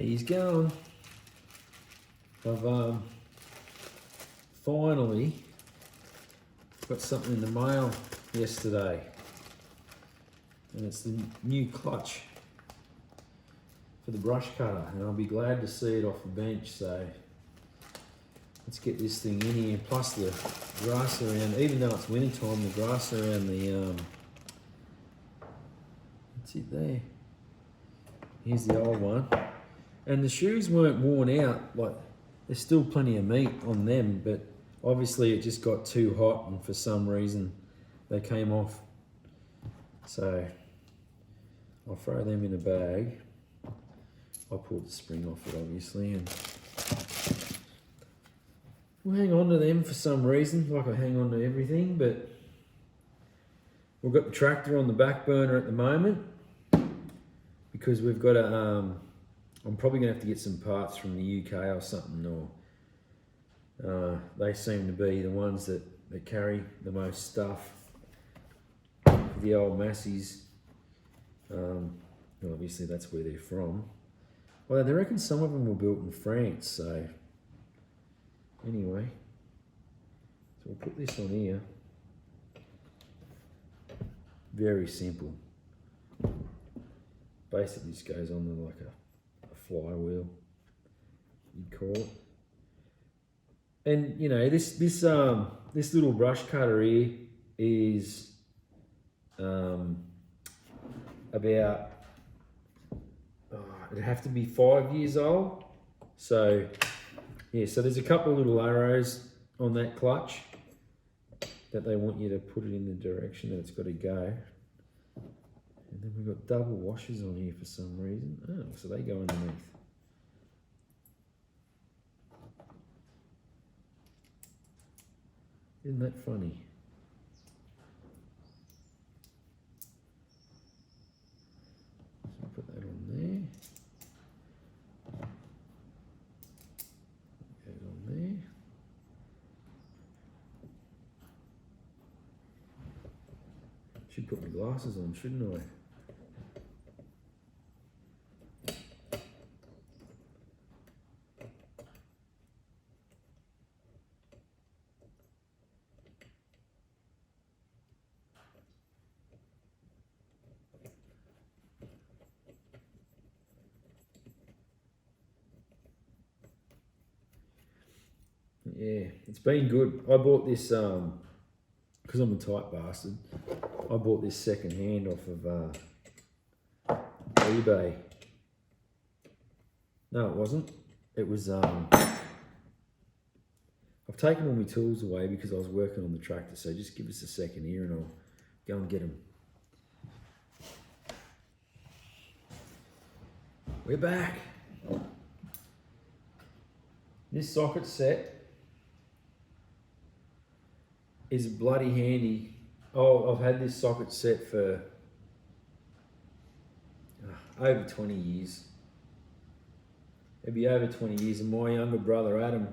He's going. I've finally got something in the mail yesterday, and it's the new clutch for the brush cutter, and I'll be glad to see it off the bench. So let's get this thing in here. Plus the grass around, even though it's winter time, the grass around the that's it there. Here's the old one, and the shoes weren't worn out. Like, there's still plenty of meat on them, but obviously it just got too hot, and for some reason they came off. So I'll throw them in a bag. I pulled the spring off it, obviously, and we'll hang on to them for some reason, like I hang on to everything. But we've got the tractor on the back burner at the moment because we've got a. I'm probably gonna have to get some parts from the UK or something, or they seem to be the ones that carry the most stuff. The old Massies, well, obviously that's where they're from. Well, they reckon some of them were built in France, so anyway. So we'll put this on here. Very simple. Basically just goes on like a flywheel, you'd call it. And you know, this little brush cutter here is about it'd have to be 5 years old. So yeah, so there's a couple of little arrows on that clutch that they want you to put it in the direction that it's got to go. And then we've got double washers on here for some reason. Oh, so they go underneath. Isn't that funny? So put that on there. Goes on there. Should put my glasses on, shouldn't I? Yeah, it's been good. I bought this because I'm a tight bastard. I bought this second hand off of eBay. No, it wasn't. It was I've taken all my tools away because I was working on the tractor. So just give us a second here, and I'll go and get them. We're back. This socket set is bloody handy. Oh, I've had this socket set for over 20 years. It'd be over 20 years, and my younger brother Adam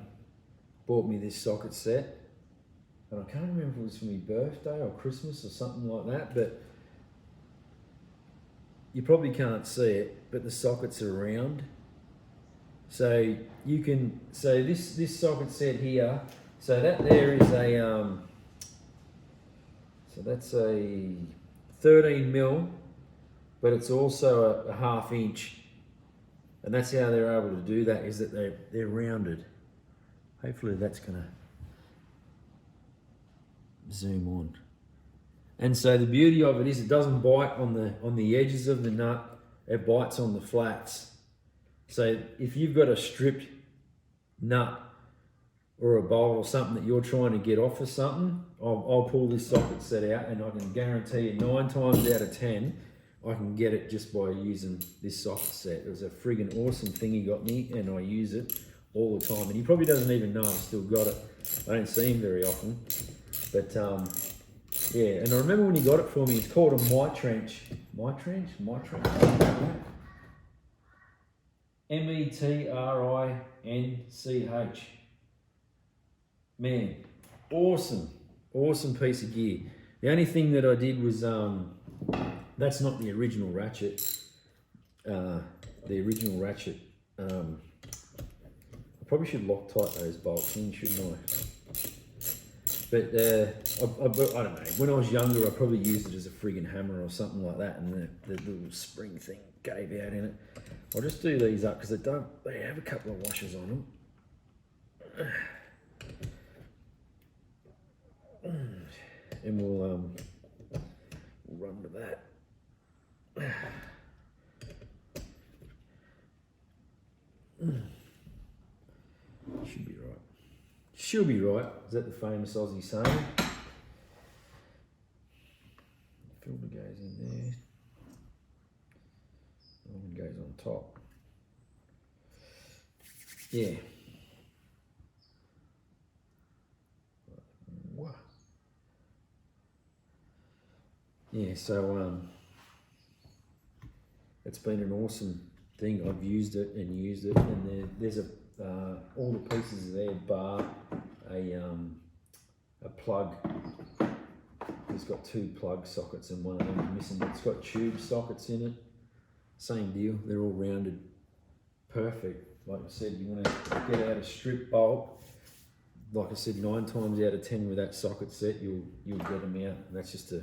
bought me this socket set. And I can't remember if it was for my birthday or Christmas or something like that, but you probably can't see it, but the sockets are round. So you can, so this socket set here, so that there is a, so that's a 13 mil, but it's also a 1/2 inch. And that's how they're able to do that, is that they're rounded. Hopefully that's gonna zoom on. And so the beauty of it is it doesn't bite on the edges of the nut, it bites on the flats. So if you've got a stripped nut or a bolt or something that you're trying to get off of something, I'll pull this socket set out, and I can guarantee you 9 times out of 10, I can get it just by using this socket set. It was a friggin' awesome thing he got me, and I use it all the time. And he probably doesn't even know I've still got it. I don't see him very often. But yeah, and I remember when he got it for me, it's called a My-Trench. My-Trench? METRINCH. Man, awesome piece of gear. The only thing that I did was, that's not the original ratchet. The original ratchet I probably should Loctite those bolts in, shouldn't I? But I don't know. When I was younger, I probably used it as a friggin' hammer or something like that, and the little spring thing gave out in it. I'll just do these up because they have a couple of washers on them. And we'll run with that. Should be right. She'll be right. Is that the famous Aussie saying? Filter goes in there. One goes on top. Yeah. What? Yeah, so it's been an awesome thing. I've used it, and there's all the pieces there, bar a plug. It's got 2 plug sockets and one of them missing. It's got tube sockets in it. Same deal. They're all rounded, perfect. Like I said, you want to get out a strip bolt. Like I said, 9 times out of 10 with that socket set, you'll get them out. And that's just I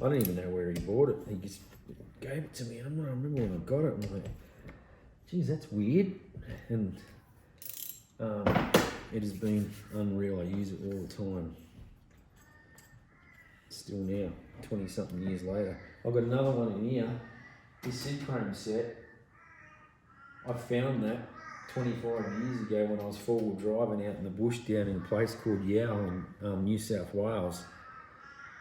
don't even know where he bought it. He just gave it to me. I remember when I got it. I'm like, geez, that's weird. And it has been unreal. I use it all the time. Still now, 20-something years later. I've got another one in here. This Synchrome set. I found that 25 years ago when I was 4-wheel driving out in the bush down in a place called Yow in New South Wales.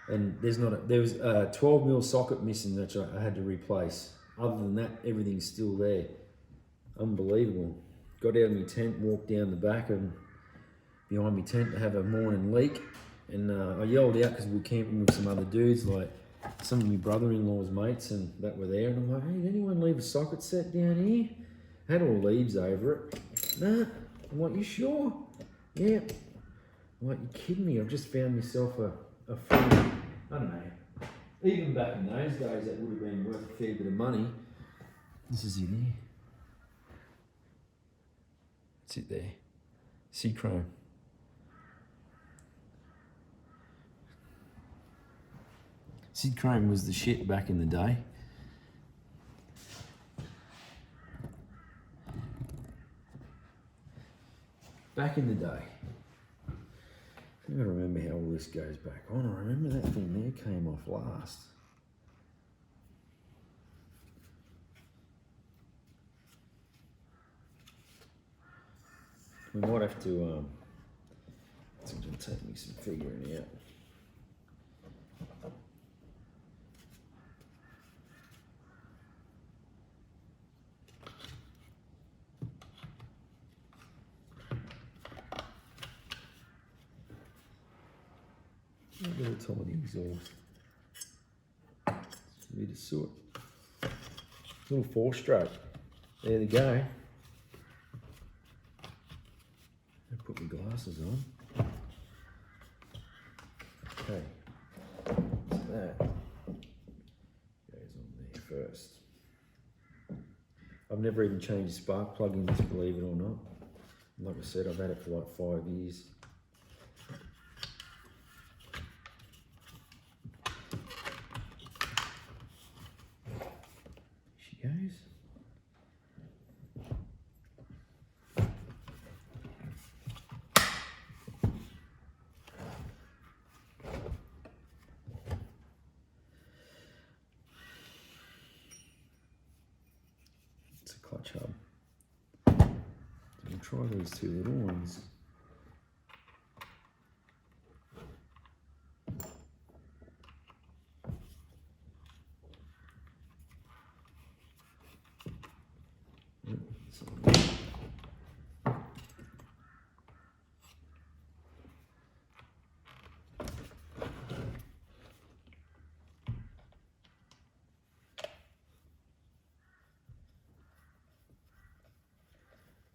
And there was a 12mm socket missing which I had to replace. Other than that, everything's still there. Unbelievable. Got out of my tent, walked down the back and behind my tent to have a morning leak. And I yelled out because we were camping with some other dudes, like some of my brother-in-law's mates, and that were there. And I'm like, hey, did anyone leave a socket set down here? Had all leaves over it. Nah. I'm like, you sure? Yeah. I'm like, you kidding me? I've just found myself a free, I don't know. Even back in those days, that would have been worth a fair bit of money. This is it here. That's it there. Synchrome. Synchrome was the shit back in the day. Back in the day. I don't remember how all this goes back on. I remember that thing there came off last. We might have to, it's going to take me some figuring out. A little tiny exhaust. A bit of soot. Little 4-stroke. There they go. I'll put my glasses on. Okay. So that goes on there first. I've never even changed spark plug-ins, believe it or not. Like I said, I've had it for like 5 years. Goes. It's a clutch hub. We'll try these 2 little ones.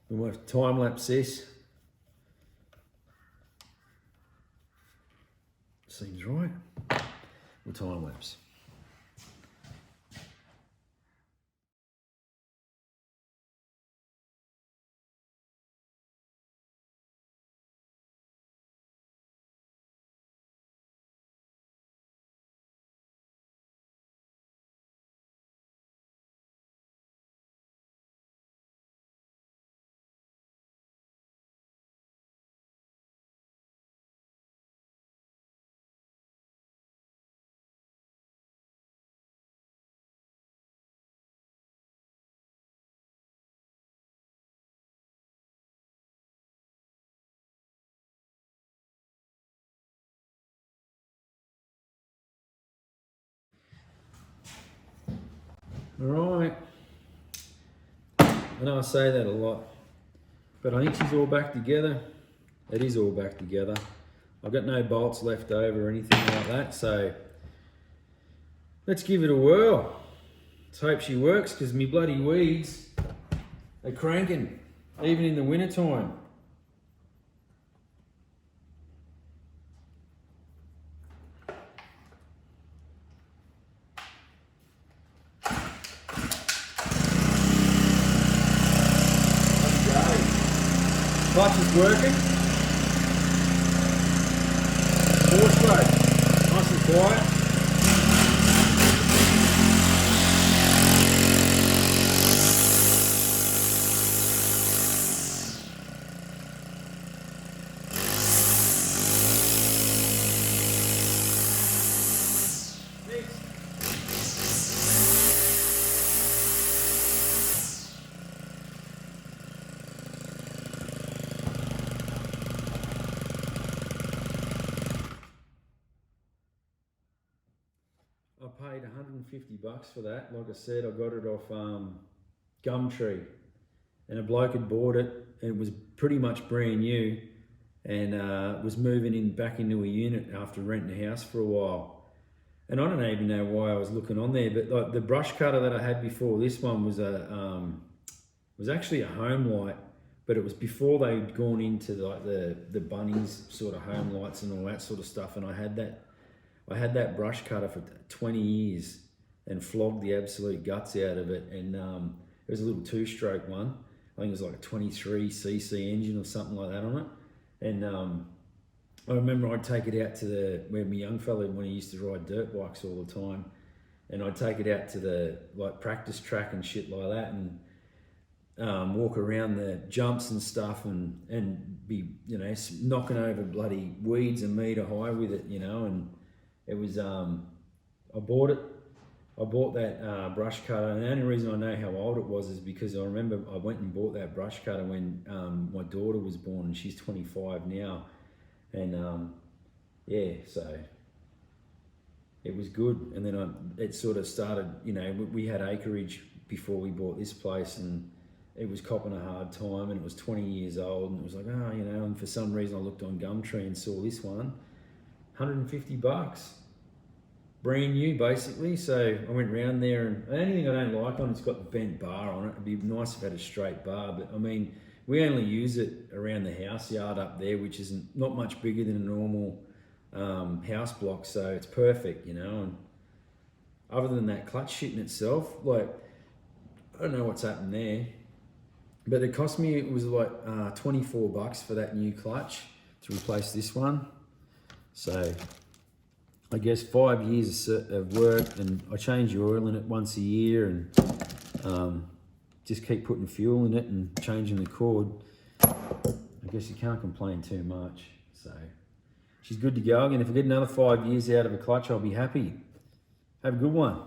We might time-lapse this. Seems right. We'll time-lapse. Alright. I know I say that a lot, but I think she's all back together. It is all back together. I've got no bolts left over or anything like that, so let's give it a whirl. Let's hope she works, because me bloody weeds are cranking, even in the winter time. Clutch is working. 4-stroke, nice and quiet. I paid $150 for that. Like I said, I got it off Gumtree, and a bloke had bought it, and it was pretty much brand new, and was moving in back into a unit after renting a house for a while. And I don't even know why I was looking on there, but like the brush cutter that I had before this one was was actually a home light, but it was before they'd gone into like the Bunnings sort of home lights and all that sort of stuff. And I had that brush cutter for 20 years and flogged the absolute guts out of it. And it was a little 2-stroke one. I think it was like a 23cc engine or something like that on it. And I remember I'd take it out to where my young fella, when he used to ride dirt bikes all the time, and I'd take it out to the like practice track and shit like that, and walk around the jumps and stuff, and be, you know, knocking over bloody weeds a metre high with it, you know. And it was I bought that brush cutter, and the only reason I know how old it was is because I remember I went and bought that brush cutter when my daughter was born, and she's 25 now. And yeah, so it was good. And then it sort of started, you know, we had acreage before we bought this place, and it was copping a hard time, and it was 20 years old, and it was like, oh, you know, and for some reason I looked on Gumtree and saw this one, $150. Brand new, basically. So I went round there, and the only thing I don't like on it's got the bent bar on it. It'd be nice if it had a straight bar, but I mean, we only use it around the house yard up there, which isn't not much bigger than a normal house block, so it's perfect, you know. And other than that clutch shit in itself, like, I don't know what's happened there, but it cost me, it was like $24 for that new clutch to replace this one. So I guess 5 years of work, and I change the oil in it once a year, and just keep putting fuel in it and changing the cord. I guess you can't complain too much. So she's good to go. And if I get another 5 years out of a clutch, I'll be happy. Have a good one.